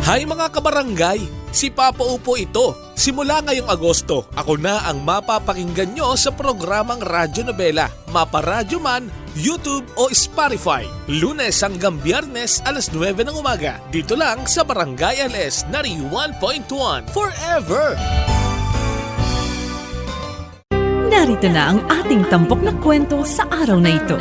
Hi mga kabarangay! Si Papa Upo ito. Simula ngayong Agosto, ako na ang mapapakinggan nyo sa programang Radyo Nobela, Maparadyo man, YouTube o Spotify. Lunes hanggang Biyernes alas 9 ng umaga. Dito lang sa Barangay LS 91.1 Forever! Narito na ang ating tampok na kwento sa araw na ito.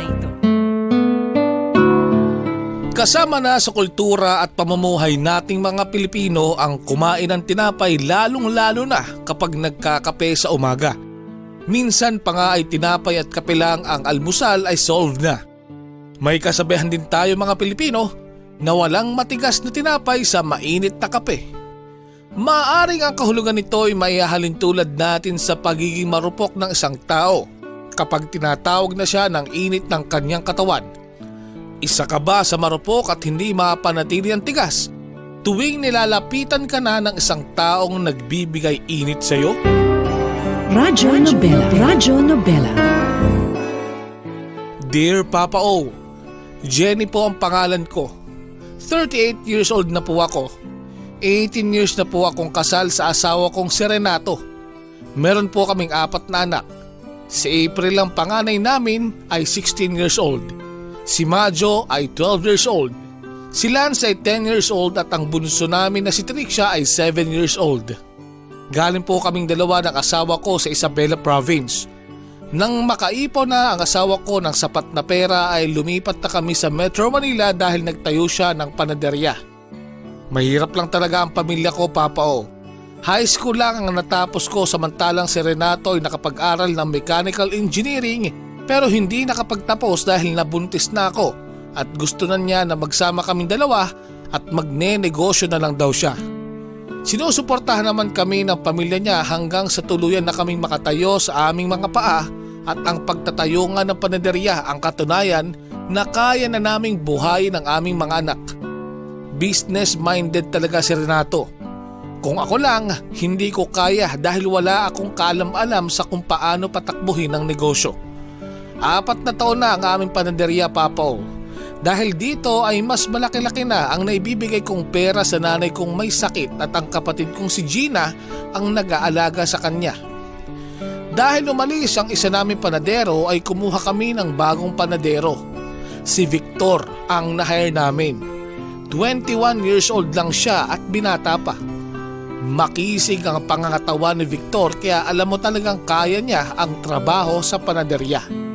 Kasama na sa kultura at pamumuhay nating mga Pilipino ang kumain ng tinapay lalong-lalo na kapag nagkakape sa umaga. Minsan pa nga ay tinapay at kape lang ang almusal ay solved na. May kasabihan din tayo mga Pilipino na walang matigas na tinapay sa mainit na kape. Maaring ang kahulugan nito ay maihahalin tulad natin sa pagiging marupok ng isang tao kapag tinatawag na siya ng init ng kanyang katawan. Isa ka ba sa marupok at hindi mapanatili ang tigas tuwing nilalapitan ka na ng isang taong nagbibigay init sa iyo? Radyo Nobela. Radyo Nobela. Dear Papa O, Jenny po ang pangalan ko. 38 years old na po ako. 18 years na po akong kasal sa asawa kong si Renato. Meron po kaming 4 na anak. Si April ang panganay namin ay 16 years old. Si Majo ay 12 years old. Si Lance ay 10 years old at ang bunso namin na si Trixia ay 7 years old. Galing po kaming dalawa ng asawa ko sa Isabela Province. Nang makaipon na ang asawa ko ng sapat na pera ay lumipat na kami sa Metro Manila dahil nagtayo siya ng panaderya. Mahirap lang talaga ang pamilya ko, Papa O. High school lang ang natapos ko samantalang si Renato ay nakapag-aral ng mechanical engineering pero hindi nakapagtapos dahil nabuntis na ako at gusto na niya na magsama kaming dalawa at magne-negosyo na lang daw siya. Sinusuportahan naman kami ng pamilya niya hanggang sa tuluyan na kaming makatayo sa aming mga paa at ang pagtatayo nga ng panaderya ang katunayan na kaya na naming buhayin ang aming mga anak. Business-minded talaga si Renato. Kung ako lang, hindi ko kaya dahil wala akong kaalam-alam sa kung paano patakbuhin ang negosyo. 4 na taon na ang aming panaderya, Papa O. Dahil dito ay mas malaki-laki na ang naibibigay kong pera sa nanay kong may sakit at ang kapatid kong si Gina ang nag-aalaga sa kanya. Dahil umalis ang isa naming panadero ay kumuha kami ng bagong panadero. Si Victor ang na-hire namin. 21 years old lang siya at binata pa. Makisig ang pangangatawan ni Victor kaya alam mo talagang kaya niya ang trabaho sa panaderya.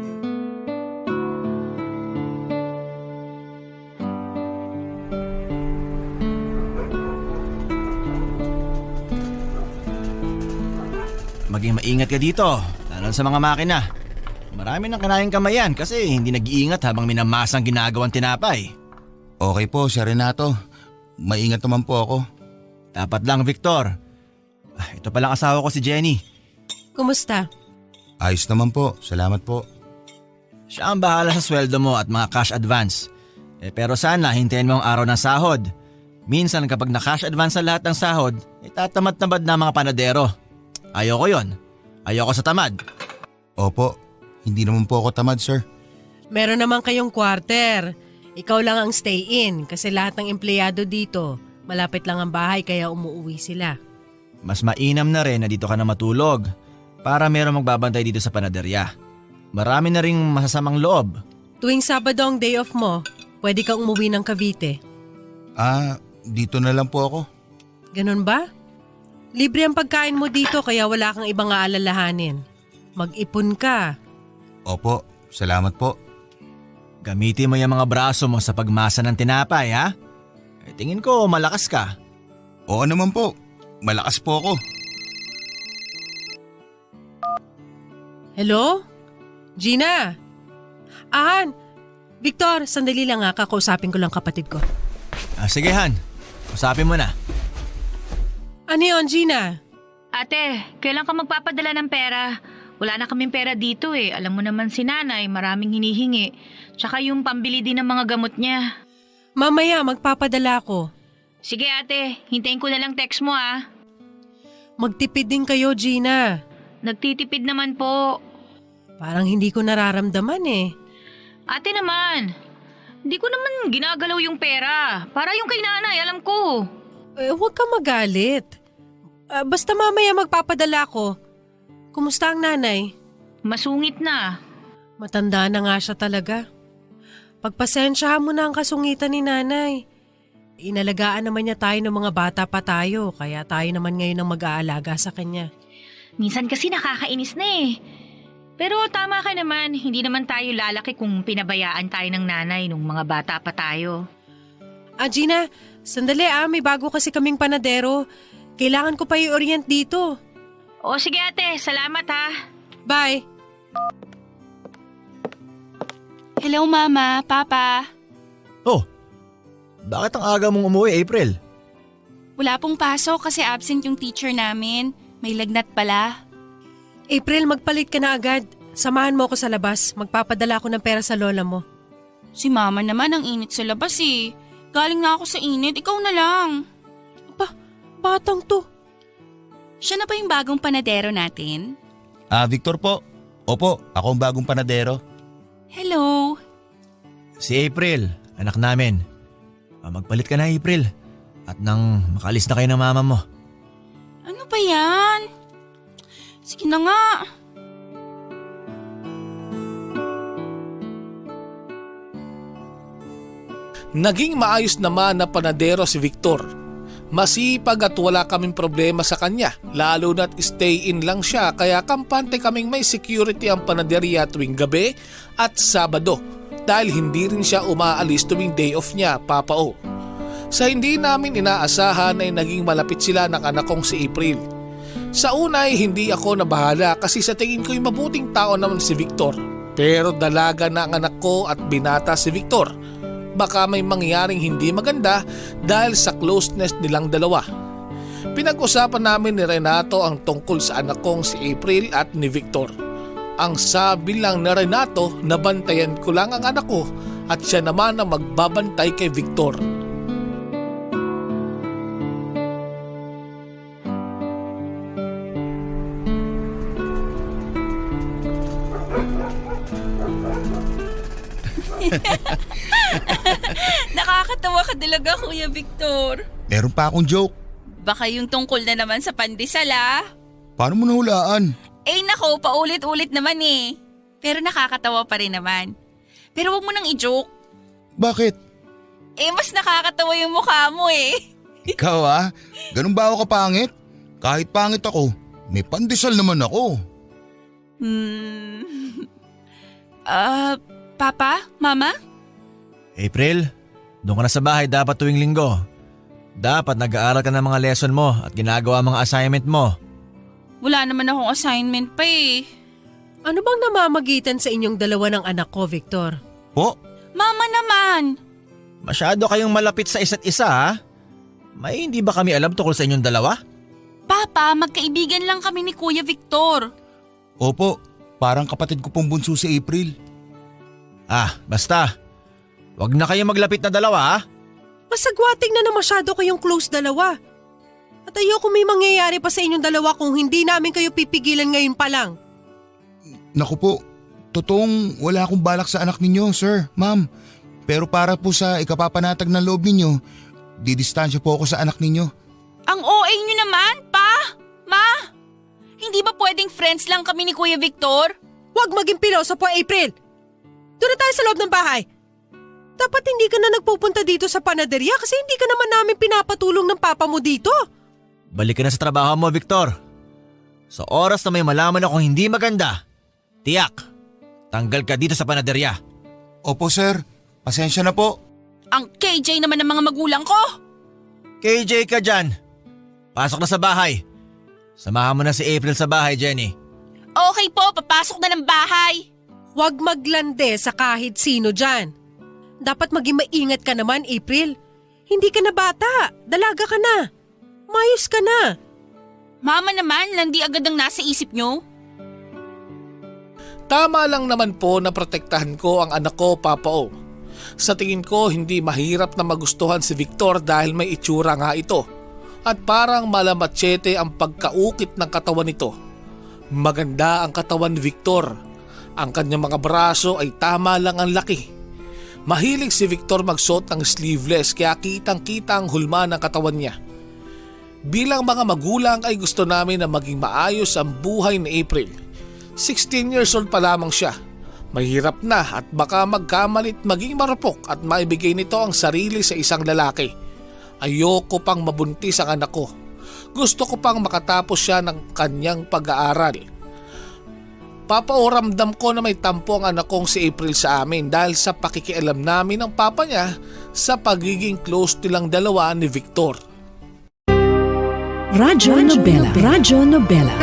Maging maingat ka dito, lalo sa mga makina. Marami nang kanayang kamayan kasi hindi nag-iingat habang minamasang ginagawang tinapay. Okay po, Sir Renato. Maingat naman po ako. Dapat lang, Victor. Ito palang asawa ko si Jenny. Kumusta? Ayos naman po, salamat po. Siya ang bahala sa sweldo mo at mga cash advance. Pero sana hintayin mo ang araw ng sahod. Minsan kapag na-cash advance sa lahat ng sahod, tatamad-tamad na mga panadero. Ayoko yon. Ayoko sa tamad. Opo, hindi naman po ako tamad, sir. Meron naman kayong quarter. Ikaw lang ang stay-in kasi lahat ng empleyado dito, malapit lang ang bahay kaya umuwi sila. Mas mainam na rin na dito ka na matulog para meron magbabantay dito sa panaderya. Marami na ring masasamang loob. Tuwing Sabado ang day off mo, pwede kang umuwi ng Cavite. Dito na lang po ako. Ganun ba? Libre ang pagkain mo dito kaya wala kang ibang aalalahanin. Mag-ipon ka. Opo, salamat po. Gamitin mo yung mga braso mo sa pagmasa ng tinapay, ha? Tingin ko malakas ka. Oo naman po, malakas po ako. Hello? Gina? Victor, sandali lang ha, kakausapin ko lang kapatid ko. Sige Han, usapin mo na. Ano yun, Gina? Ate, kailan ka magpapadala ng pera? Wala na kaming pera dito eh. Alam mo naman si nanay, maraming hinihingi. Tsaka yung pambili din ng mga gamot niya. Mamaya, magpapadala ako. Sige ate, hintayin ko na lang text mo ah. Magtipid din kayo, Gina. Nagtitipid naman po. Parang hindi ko nararamdaman eh. Ate naman, hindi ko naman ginagalaw yung pera. Para yung kay nanay, alam ko. Huwag ka magalit. Basta mamaya magpapadala ko. Kumusta ang nanay? Masungit na. Matanda na nga siya talaga. Pagpasensyahan mo na ang kasungitan ni nanay. Inalagaan naman niya tayo ng mga bata pa tayo, kaya tayo naman ngayon ang mag-aalaga sa kanya. Minsan kasi nakakainis na eh. Pero tama ka naman, hindi naman tayo lalaki kung pinabayaan tayo ng nanay nung mga bata pa tayo. Gina, sandali may bago kasi kaming panadero. Kailangan ko pa i-orient dito. O sige ate, salamat ha. Bye! Hello, Mama, Papa. Oh, bakit ang aga mong umuwi, April? Wala pong pasok kasi absent yung teacher namin. May lagnat pala. April, magpalit ka na agad. Samahan mo ako sa labas. Magpapadala ako ng pera sa lola mo. Si Mama naman ang init sa labas eh. Galing na ako sa init, ikaw na lang. Batang to. Siya na ba yung bagong panadero natin? Victor po. Opo, ako ang bagong panadero. Hello. Si April, anak namin. Magpalit ka na, April. At nang makalis na kayo ng mama mo. Ano ba yan? Sige na nga. Naging maayos naman na panadero si Victor. Masipag at wala kaming problema sa kanya, lalo na't stay-in lang siya kaya kampante kaming may security ang panaderya tuwing gabi at Sabado dahil hindi rin siya umaalis tuwing day off niya, Papa O. Sa hindi namin inaasahan ay naging malapit sila ng anak kong si April. Sa una ay hindi ako nabahala kasi sa tingin ko'y mabuting tao naman si Victor. Pero dalaga na ang anak ko at binata si Victor. Baka may mangyaring hindi maganda dahil sa closeness nilang dalawa. Pinag-usapan namin ni Renato ang tungkol sa anak kong si April at ni Victor. Ang sabi lang ni Renato na bantayan ko lang ang anak ko at siya naman ang magbabantay kay Victor. Nakakatawa ka talaga, Kuya Victor. Meron pa akong joke. Baka yung tungkol na naman sa pandesal Paano mo nahulaan? Nako, paulit-ulit naman eh. Pero nakakatawa pa rin naman. Pero wag mo nang i-joke. Bakit? Mas nakakatawa yung mukha mo eh. Ikaw ganun ba ako kapangit? Kahit pangit ako, may pandesal naman ako. Papa? Mama? April, doon ka na sa bahay dapat tuwing linggo. Dapat nag-aaral ka ng mga lesson mo at ginagawa ang mga assignment mo. Wala naman akong assignment pa eh. Ano bang namamagitan sa inyong dalawa ng anak ko, Victor? Po? Mama naman! Masyado kayong malapit sa isa't isa ha? May hindi ba kami alam tungkol sa inyong dalawa? Papa, magkaibigan lang kami ni Kuya Victor. Opo, parang kapatid ko pong bunso si April. Basta. Wag na kayong maglapit na dalawa ha? Masagwating na masyado kayong close dalawa. At ayoko may mangyayari pa sa inyong dalawa kung hindi namin kayo pipigilan ngayon pa lang. Naku po, totoong wala akong balak sa anak ninyo, sir, ma'am. Pero para po sa ikapapanatag ng loob ninyo, didistansya po ako sa anak ninyo. Ang OA nyo naman, Pa! Ma! Hindi ba pwedeng friends lang kami ni Kuya Victor? Huwag maging pilosopo, April! Doon na tayo sa loob ng bahay. Dapat hindi ka na nagpupunta dito sa panaderya kasi hindi ka naman namin pinapatulong ng papa mo dito. Balik ka na sa trabaho mo, Victor. Sa oras na may malaman akong hindi maganda, tiyak, tanggal ka dito sa panaderya. Opo, sir. Pasensya na po. Ang KJ naman ng mga magulang ko! KJ ka dyan. Pasok na sa bahay. Samahan mo na si April sa bahay, Jenny. Okay po, papasok na ng bahay. Huwag maglande sa kahit sino dyan. Dapat maging maingat ka naman, April. Hindi ka na bata. Dalaga ka na. Mayos ka na. Mama naman, landi agad ang nasa isip nyo. Tama lang naman po na protektahan ko ang anak ko, Papa O. Sa tingin ko hindi mahirap na magustuhan si Victor dahil may itsura nga ito. At parang malamatsete ang pagkaukit ng katawan nito. Maganda ang katawan ni Victor. Ang kanyang mga braso ay tama lang ang laki. Mahilig si Victor magsuot ng sleeveless kaya kitang-kita ang hulma ng katawan niya. Bilang mga magulang ay gusto namin na maging maayos ang buhay ni April. 16 years old pa lamang siya. Mahirap na at baka magkamalit maging marupok at maibigay nito ang sarili sa isang lalaki. Ayoko pang mabuntis ang anak ko. Gusto ko pang makatapos siya ng kanyang pag-aaral. Papauramdam ko na may tampo ang anak kong si April sa amin dahil sa pakikialam namin ng papa niya sa pagiging close nilang dalawa ni Victor. Radyo Nobela. Radyo Nobela.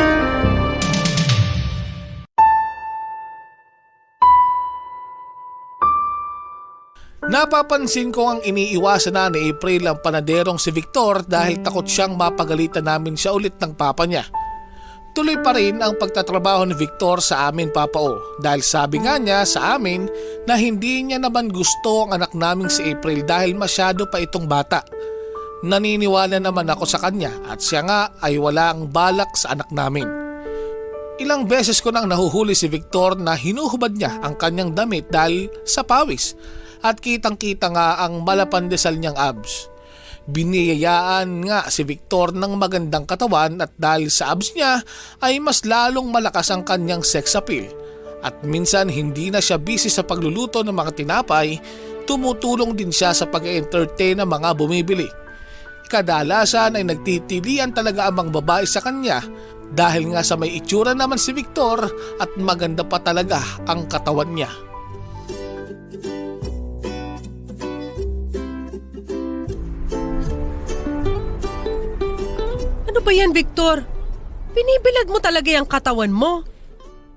Napapansin ko ang iniiwasan na ni April ang panaderong si Victor dahil takot siyang mapagalitan namin siya ulit ng papa niya. Tuloy pa rin ang pagtatrabaho ni Victor sa amin, Papa O, dahil sabi nga niya sa amin na hindi niya naman gusto ang anak naming si April dahil masyado pa itong bata. Naniniwala naman ako sa kanya at siya nga ay wala ang balak sa anak namin. Ilang beses ko nang nahuhuli si Victor na hinuhubad niya ang kanyang damit dahil sa pawis at kitang-kita nga ang malapandesal niyang abs. Biniyayaan nga si Victor ng magandang katawan at dahil sa abs niya ay mas lalong malakas ang kanyang sex appeal. At minsan hindi na siya busy sa pagluluto ng mga tinapay, tumutulong din siya sa pag-entertain ng mga bumibili. Kadalasan ay nagtitilian talaga ang mga babae sa kanya dahil nga sa may itsura naman si Victor at maganda pa talaga ang katawan niya. Ano ba yan, Victor? Binibilad mo talaga yung katawan mo.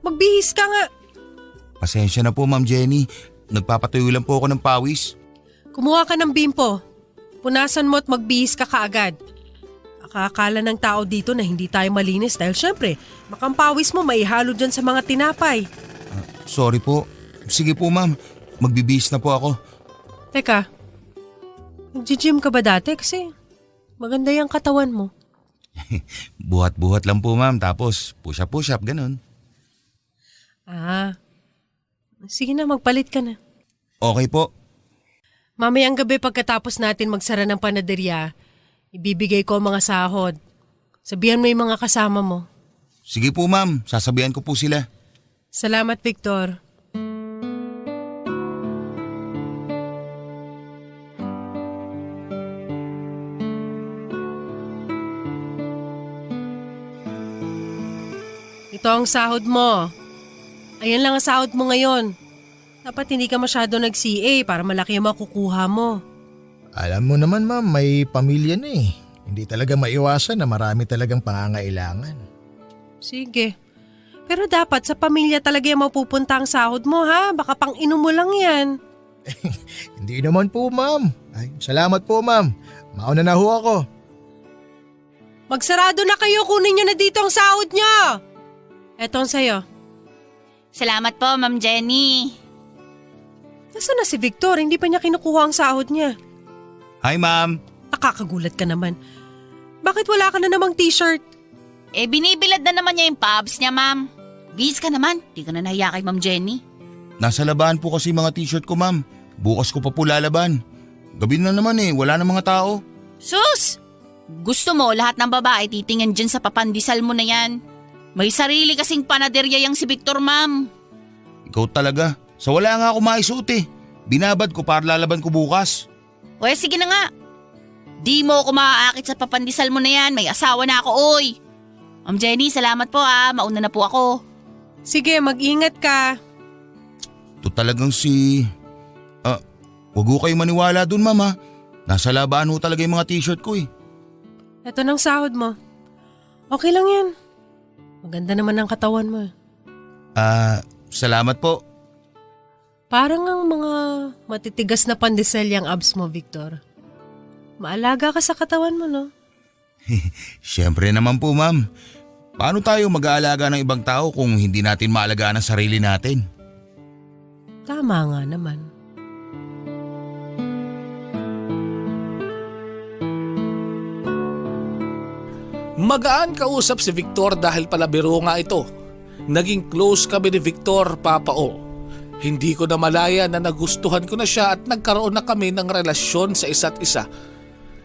Magbihis ka nga. Pasensya na po, Ma'am Jenny. Nagpapatuyo lang po ako ng pawis. Kumuha ka ng bimpo. Punasan mo at magbihis ka kaagad. Akakala ng tao dito na hindi tayo malinis dahil syempre, makampawis mo maihalo dyan sa mga tinapay. Sorry po. Sige po, Ma'am. Magbibihis na po ako. Teka, nag-gym ka ba dati? Kasi maganda yung katawan mo. Buhat-buhat lang po, Ma'am. Tapos push-up, ganun. Sige na, magpalit ka na. Okay po. Mamayang gabi pagkatapos natin magsara ng panaderya, ibibigay ko ang mga sahod. Sabihan mo yung mga kasama mo. Sige po, Ma'am. Sasabihan ko po sila. Salamat, Victor. Ito ang sahod mo. Ayan lang ang sahod mo ngayon. Dapat hindi ka masyado nag-CA para malaki ang makukuha mo. Alam mo naman ma'am, may pamilya na eh. Hindi talaga maiwasan na marami talagang pangangailangan. Sige. Pero dapat sa pamilya talaga yung mapupunta ang sahod mo ha. Baka pang inom mo lang yan. Hindi naman po ma'am. Ay, salamat po ma'am. Mauna na ho ako. Magsarado na kayo, kunin nyo na dito ang sahod nyo. Eto ang sayo. Salamat po, Ma'am Jenny. Nasaan na si Victor? Hindi pa niya kinukuha ang sahod niya. Hi, Ma'am. Nakakagulat ka naman. Bakit wala ka na namang t-shirt? Binibilad na naman niya yung pabs niya, Ma'am. Bihis ka naman. Di ka na nahiya kay Ma'am Jenny. Nasa labahan po kasi mga t-shirt ko, Ma'am. Bukas ko pa po lalaban. Gabi na naman wala na mga tao. Sus! Gusto mo lahat ng babae titingin dyan sa papandisal mo na yan. May sarili kasing panaderya yang si Victor, Ma'am. Ikaw talaga. Sa wala nga ako maisuot Binabad ko para lalaban ko bukas. O sige na nga. Di mo ako maaakit sa papandisal mo na yan. May asawa na ako, oy. Ma'am Jenny, salamat po Mauna na po ako. Sige, mag-ingat ka. Ito talagang si... wag ho kayo maniwala dun, Ma'am. Nasa labahan ho talaga yung mga t-shirt ko Eto ng sahod mo. Okay lang yan. Maganda naman ang katawan mo. Salamat po. Parang ang mga matitigas na pandesal yung abs mo, Victor. Maalaga ka sa katawan mo, no? Siyempre naman po, Ma'am. Paano tayo mag-aalaga ng ibang tao kung hindi natin maalagaan ang sarili natin? Tama nga naman. Magaan kausap si Victor dahil pala biro nga ito. Naging close kami ni Victor, Papa O. Hindi ko na malaya na nagustuhan ko na siya at nagkaroon na kami ng relasyon sa isa't isa.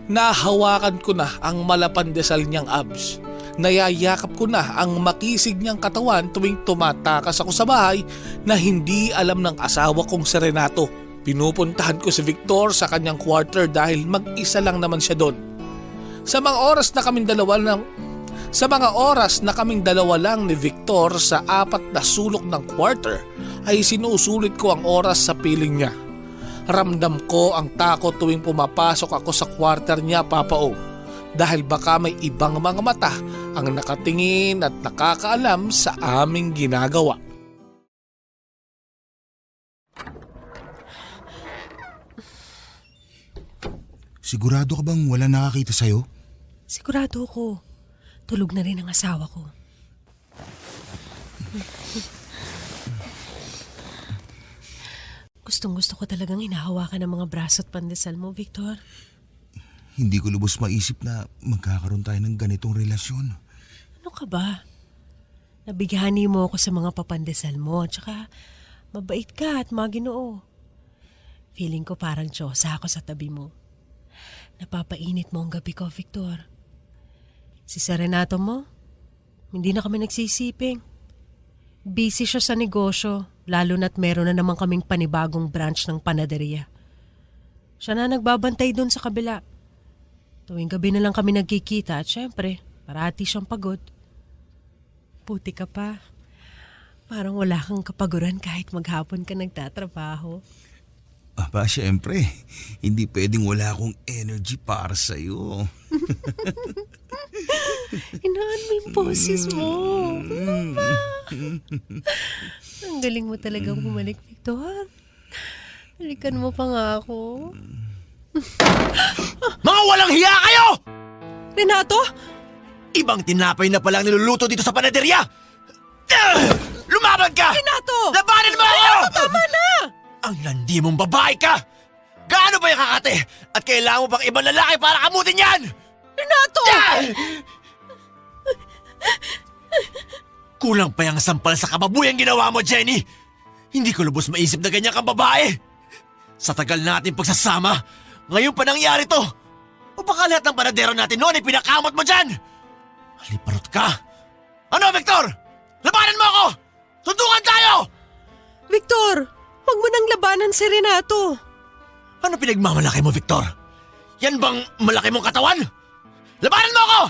Nahawakan ko na ang malapandesal niyang abs. Nayayakap ko na ang makisig niyang katawan tuwing tumatakas ako sa bahay na hindi alam ng asawa kong si Renato. Pinupuntahan ko si Victor sa kanyang quarter dahil mag-isa lang naman siya doon. Sa mga oras na kaming dalawa lang ni Victor sa 4 na sulok ng quarter ay sinusulit ko ang oras sa piling niya. Ramdam ko ang takot tuwing pumapasok ako sa quarter niya, Papa O, dahil baka may ibang mga mata ang nakatingin at nakakaalam sa aming ginagawa. Sigurado ka bang wala nakakita sa'yo? Sigurado ko. Tulog na rin ang asawa ko. Gustong-gusto ko talagang hinahawakan ng mga braso at pandesal mo, Victor. Hindi ko lubos maisip na magkakaroon tayo ng ganitong relasyon. Ano ka ba? Nabighani mo ako sa mga papandesal mo, tsaka mabait ka at maginoo. Feeling ko parang Diyosa ako sa tabi mo. Napapainit mo ang gabi ko, Victor. Si Renato mo, hindi na kami nagsisiping. Busy siya sa negosyo, lalo na't meron na naman kaming panibagong branch ng panaderia. Siya na nagbabantay doon sa kabila. Tuwing gabi na lang kami nagkikita at syempre, parati siyang pagod. Puti ka pa. Parang wala kang kapaguran kahit maghapon ka nagtatrabaho. Aba, syempre, hindi pwedeng wala akong energy para sa'yo. Hinaan mo yung boses mo. Ang galing mo talagang bumalik, Victor. Halikan mo pa nga ako. Mga walang hiya kayo! Renato? Ibang tinapay na palang niluluto dito sa panaderya! Lumaban ka! Renato! Labanan mo ako! Renato, tama na! Ang landi mong babae ka! Gaano ba yung kakate? At kailangan mo bang ibang lalaki para kamutin yan? Renato! Kulang pa yung sampal sa kababuyang ginawa mo, Jenny! Hindi ko lubos maisip na ganyan kang babae! Sa tagal natin pagsasama, ngayon pa nangyari to! O baka lahat ng panadero natin noon ay pinakamot mo dyan? Haliparot ka! Ano, Victor? Labanan mo ako! Suntukan tayo! Victor, huwag mo nang labanan si Renato. Ano pinagmamalaki mo, Victor? Yan bang malaki mong katawan? Labanan mo ako!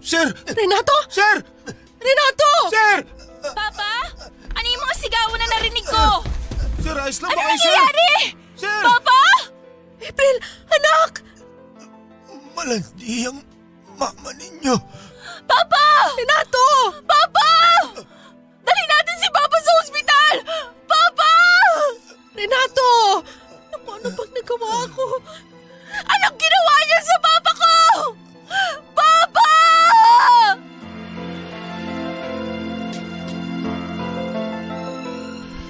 Sir! Renato? Sir! Renato! Sir! Papa? Ano yung mga sigawan na narinig ko? Sir, ayos lang Ano ba kayo, sir? nangyayari? Sir! Papa? April, anak! Malandi ang mama ninyo. Papa! Renato! Papa! Dali natin si Papa sa ospital! Papa! Renato! Ano bang nagawa ko? Anong ginawa niya sa Papa ko? Papa!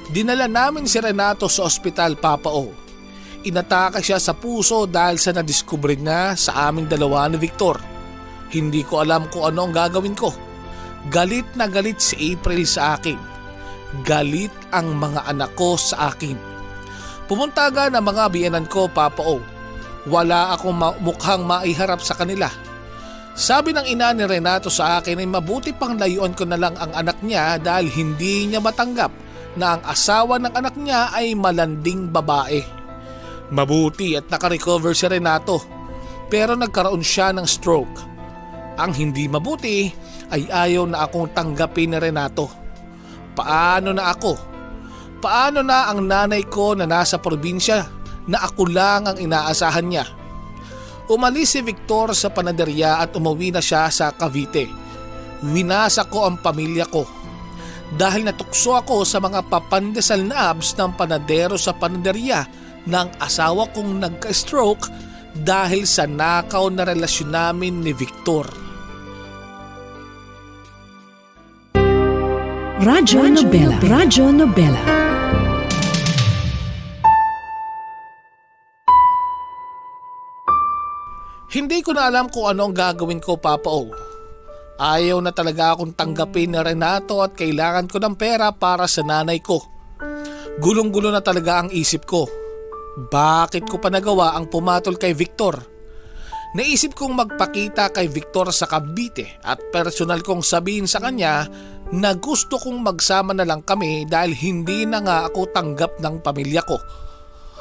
Dinala namin si Renato sa ospital, Papa O. Inatake siya sa puso dahil sa nadiskubre niya sa aming dalawa ni Victor. Hindi ko alam kung ano ang gagawin ko. Galit na galit si April sa akin. Galit ang mga anak ko sa akin. Pumunta agad ang mga biyenan ko, Papa O. Wala akong mukhang maiharap sa kanila. Sabi ng ina ni Renato sa akin ay mabuti pang layuan ko na lang ang anak niya dahil hindi niya matanggap na ang asawa ng anak niya ay malanding babae. Mabuti at nakarecover si Renato pero nagkaroon siya ng stroke. Ang hindi mabuti ay ayaw na akong tanggapin ni Renato. Paano na ako? Paano na ang nanay ko na nasa probinsya na ako lang ang inaasahan niya? Umalis si Victor sa panaderya at umuwi na siya sa Cavite. Winasa ko ang pamilya ko. Dahil natukso ako sa mga papandesal na abs ng panadero sa panaderya ng asawa kong nagka-stroke dahil sa nakaw na relasyon namin ni Victor. Radyo Nobela. Radyo Nobela. Hindi ko na alam kung ano ang gagawin ko, Papa O. Ayaw na talaga akong tanggapin ni Renato at kailangan ko ng pera para sa nanay ko. Gulong-gulo na talaga ang isip ko. Bakit ko pa nagawa ang pumatol kay Victor? Naisip kong magpakita kay Victor sa Cavite at personal kong sabihin sa kanya na gusto kong magsama na lang kami dahil hindi na nga ako tanggap ng pamilya ko.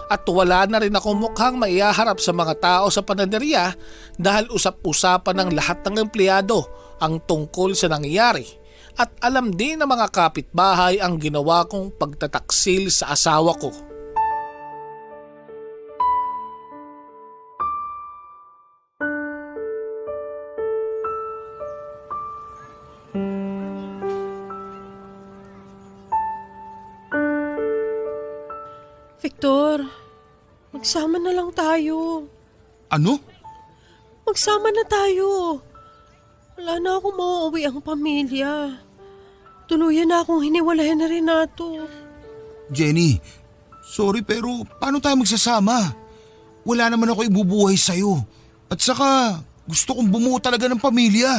At wala na rin ako mukhang maihaharap sa mga tao sa panaderya dahil usap-usapan ng lahat ng empleyado ang tungkol sa nangyayari. At alam din ng mga kapitbahay ang ginawa kong pagtataksil sa asawa ko. Victor, magsama na lang tayo. Ano? Magsama na tayo. Wala na akong mauuwi ang pamilya. Tuluyan na akong hiniwalayan na Renato. Jenny, sorry pero paano tayo magsasama? Wala naman ako ibubuhay sa'yo. At saka gusto kong bumuo talaga ng pamilya.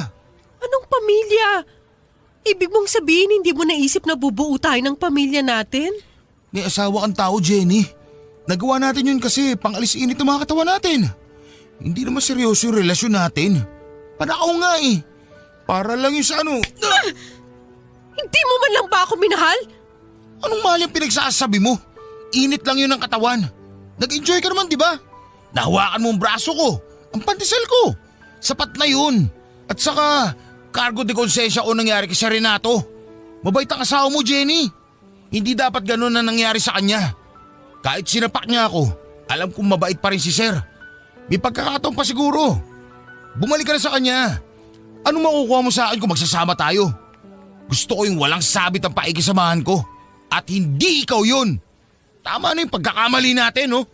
Anong pamilya? Ibig mong sabihin hindi mo naisip na bubuo tayo ng pamilya natin? May asawa kang tao, Jenny. Nagawa natin yun kasi pang-alis-init ng mga katawan natin. Hindi naman seryoso yung relasyon natin. Panakaw nga eh. Para lang yung sa ano. Hindi mo man lang ba ako minahal? Anong mahal yung pinagsasabi mo? Init lang yun ng katawan. Nag-enjoy ka naman, di ba? Nahawakan mo ang braso ko. Ang pandesal ko. Sapat na yun. At saka, cargo de konsensya o nangyari kay Sir Renato. Mabait ang asawa mo, Jenny. Hindi dapat ganun na nangyari sa kanya. Kahit sinapak niya ako, alam kong mabait pa rin si Sir. May pagkakataon pa siguro. Bumalik ka na sa kanya. Anong makukuha mo sa akin kung magsasama tayo? Gusto ko yung walang sabit ang paikisamahan ko. At hindi ikaw yun. Tama na yung pagkakamali natin, no?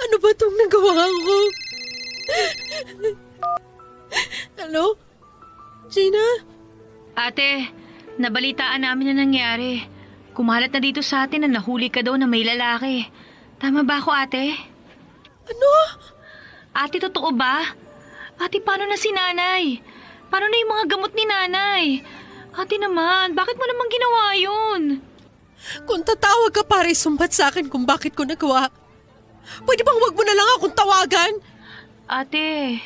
Ano ba itong nagawa ko? Hello? Gina? Ate, nabalitaan namin na nangyari. Kumalat na dito sa atin na nahuli ka daw na may lalaki. Tama ba ako, ate? Ano? Ate, totoo ba? Ate, paano na si nanay? Paano na yung mga gamot ni nanay? Ate naman, bakit mo naman ginawa yun? Kung tatawag ka pare, sumbat sa akin kung bakit ko nagawa. Pwede bang wag mo na lang akong tawagan? Ate,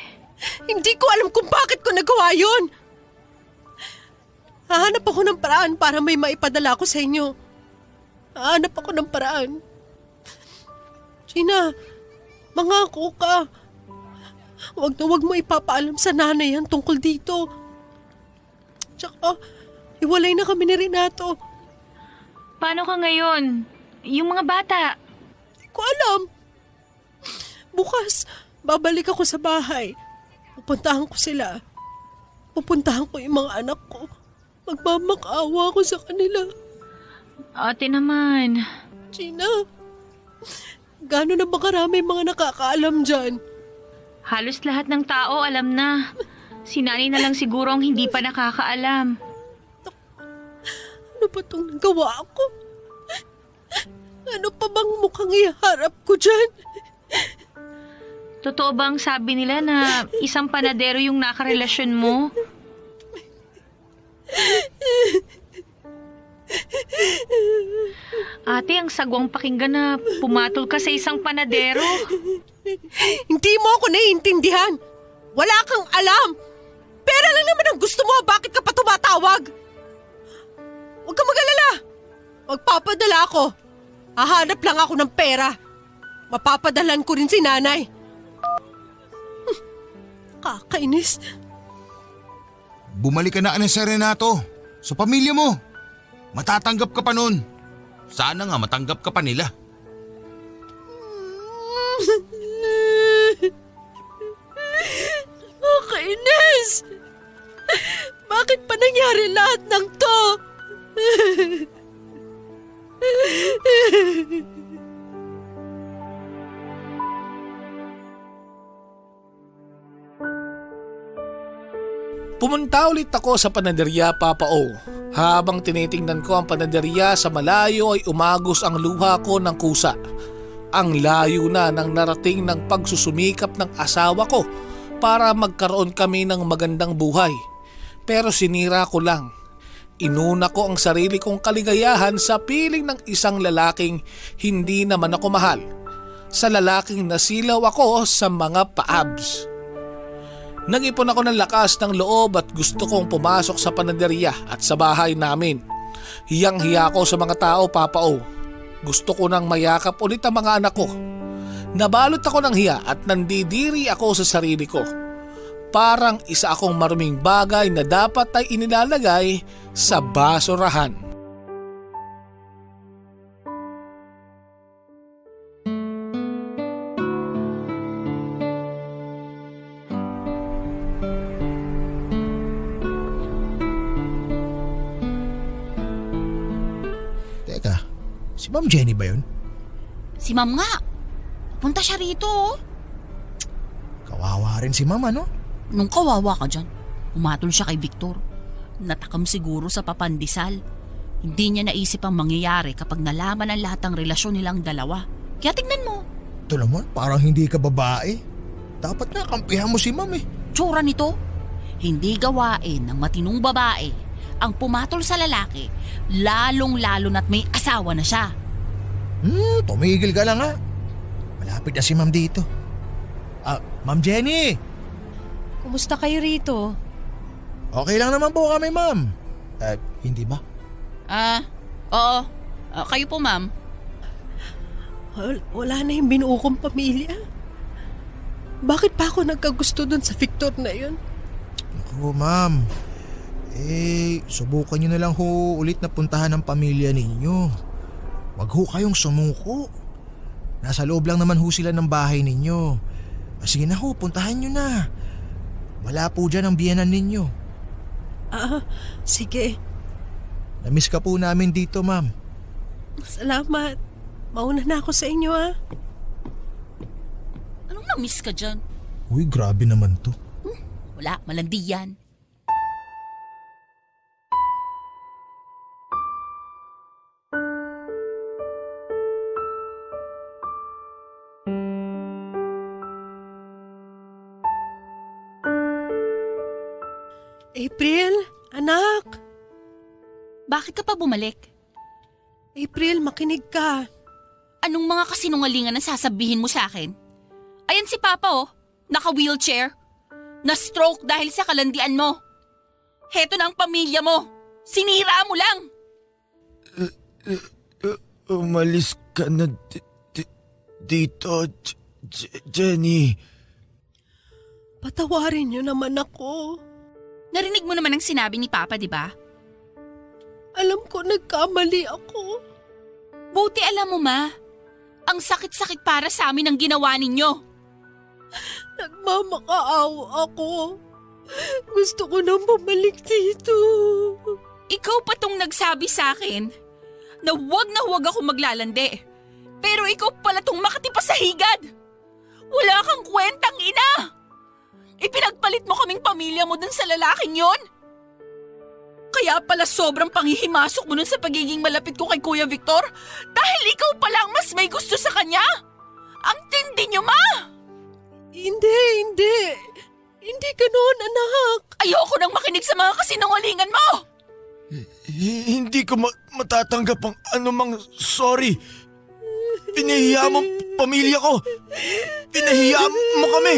Hindi ko alam kung bakit ko nagawa yun. Hahanap ako ng paraan para may maipadala ko sa inyo. Hahanap ako ng paraan. Gina, mangako ka. Wag na wag mo ipapaalam sa nanay yan tungkol dito. Tsaka, iwalay na kami ni Renato. paano ka ngayon? Yung mga bata? Hindi ko alam. Bukas, babalik ako sa bahay. Pupuntahan ko sila. Pupuntahan ko yung mga anak ko. Magmamakaawa ko sa kanila. Ate naman. Gina, gano'n na ba karami mga nakakaalam dyan? Halos lahat ng tao alam na. Si nanay na lang siguro ang hindi pa nakakaalam. Ano ba itong nagawa ko? Ano pa bang mukhang iharap ko dyan? Totoo bang sabi nila na isang panadero yung nakarelasyon mo? Ate, ang sagwang pakinggan na pumatol ka sa isang panadero. Hindi mo ako naiintindihan. Wala kang alam. Pera lang naman ang gusto mo. Bakit ka pa tumatawag? Huwag kang mag-alala. Magpapadala ako. Hahanap lang ako ng pera. Mapapadalan ko rin si nanay. Kakainis. Bumalik ka na ng Sir Renato. Sa pamilya mo. Matatanggap ka pa nun. Sana nga matanggap ka pa nila. Kakainis. Bakit pa nangyari lahat ng to? Pumunta ulit ako sa panaderya, Papa O. Habang tinitingnan ko ang panaderya sa malayo ay umagos ang luha ko ng kusa. Ang layo na ng narating ng pagsusumikap ng asawa ko para magkaroon kami ng magandang buhay. Pero sinira ko lang. Inuna ko ang sarili kong kaligayahan sa piling ng isang lalaking hindi naman ako mahal, sa lalaking nasilaw ako sa mga paabs. Nag-ipon ako ng lakas ng loob at gusto kong pumasok sa panaderya at sa bahay namin. Hiyang-hiya ako sa mga tao, Papa O. Gusto ko nang mayakap ulit ang mga anak ko. Nabalot ako ng hiya at nandidiri ako sa sarili ko. Parang isa akong maruming bagay na dapat ay inilalagay sa basurahan. Teka, si Ma'am Jenny ba yun? Si Ma'am nga. Punta siya rito. Oh. Kawawa rin si Ma'am, ano? Nung kawawa ka dyan, umatol siya kay Victor. Natakam siguro sa papandisal. Hindi niya naisip ang mangyayari kapag nalaman ang lahat ng relasyon nilang dalawa. Kaya tignan mo, Ito naman, parang hindi ka babae. Dapat nga kampihan mo si Ma'am eh. tsura nito. Hindi gawain ng matinong babae ang pumatol sa lalaki, lalong-lalo na't may asawa na siya. Tumigil ka lang ha. Malapit na si Ma'am dito. Ma'am Jenny! Kumusta kayo rito? Okay lang naman po kami, Ma'am. Hindi ba? Oo. Kayo po, ma'am. Wala na yung binuo kong pamilya. Bakit pa ako nagkagusto dun sa Victor na yun? Naku, Ma'am. Subukan nyo na lang ho ulit na puntahan ng pamilya ninyo. Wag ho kayong sumuko. Nasa loob lang naman ho sila ng bahay ninyo. Sige na ho, puntahan nyo na. Wala po dyan ang biyenan ninyo. Sige. Namiss ka po namin dito, Ma'am. Salamat. Mauna na ako sa inyo, ha? Anong na-miss ka dyan? Uy, grabe naman to. Wala, malandi yan. April, anak. Bakit ka pa bumalik? April, makinig ka. Anong mga kasinungalingan ang sasabihin mo sa akin? Ayan si Papa oh, naka-wheelchair. Na-stroke dahil sa kalandian mo. Heto na ang pamilya mo. Sinira mo lang. Umalis ka na dito, Jenny. Patawarin niyo naman ako. Narinig mo naman ang sinabi ni Papa, di ba? Alam ko nagkamali ako. Buti alam mo, Ma. Ang sakit-sakit para sa amin ang ginawa ninyo. Nagmamakaawa ako. Gusto ko nang bumalik dito. Ikaw pa tong nagsabi sa akin na huwag ako maglalandi. Pero ikaw pala tong makatipa sa higad. Wala kang kwentang ina. Ipinagpalit mo kaming pamilya mo dun sa lalaking yon. Kaya pala sobrang panghihimasok mo nun sa pagiging malapit ko kay Kuya Victor dahil ikaw pala ang mas may gusto sa kanya. Ang tindi niyo, Ma! Hindi. Hindi ganoon, anak. Ayoko nang makinig sa mga kasinungalingan mo! Hindi ko matatanggap ang anumang sorry. Pinahiya mo pamilya ko. Pinahiya mo kami.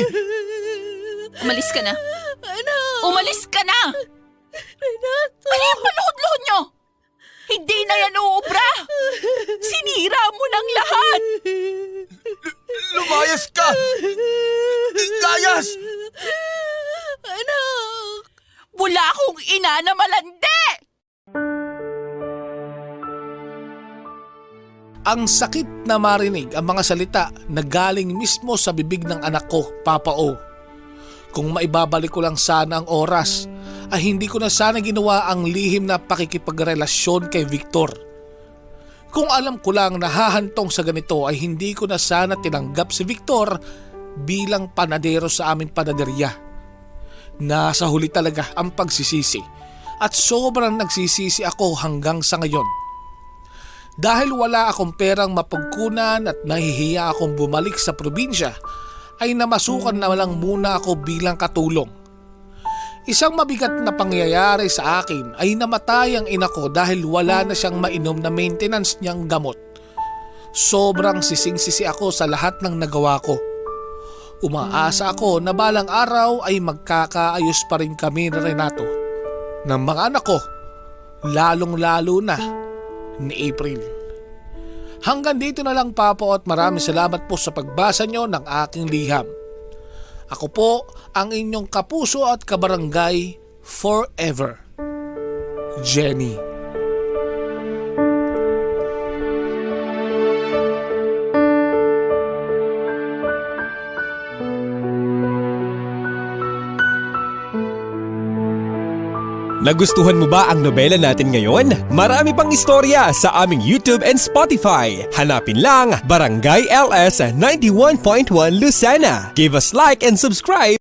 Umalis ka na. Anak! Umalis ka na! Renato! Ano yung paluhod-luhod nyo? Hindi na yan uubra! Sinira mo ng lahat! Lumayas ka! Layas! Anak! Wala akong ina na malandi! Ang sakit na marinig ang mga salita na galing mismo sa bibig ng anak ko, Papa O. Kung maibabalik ko lang sana ang oras, ay hindi ko na sana ginawa ang lihim na pakikipagrelasyon kay Victor. Kung alam ko lang na hahantong sa ganito ay hindi ko na sana tinanggap si Victor bilang panadero sa aming panaderya. Nasa huli talaga ang pagsisisi at sobrang nagsisisi ako hanggang sa ngayon. Dahil wala akong perang mapagkunan at nahihiya akong bumalik sa probinsya, ay namasukan na lang muna ako bilang katulong. Isang mabigat na pangyayari sa akin ay namatay ang ina ko dahil wala na siyang mainom na maintenance niyang gamot. Sobrang sising-sisi ako sa lahat ng nagawa ko. Umaasa ako na balang araw ay magkakaayos pa rin kami ni Renato ng mga anak ko, lalong-lalo na ni April. Hanggang dito na lang, Papo, at maraming salamat po sa pagbasa nyo ng aking liham. Ako po ang inyong kapuso at kabarangay forever, Jenny. Nagustuhan mo ba ang nobela natin ngayon? Marami pang istorya sa aming YouTube and Spotify. Hanapin lang Barangay LS 91.1 Lucena. Give us like and subscribe.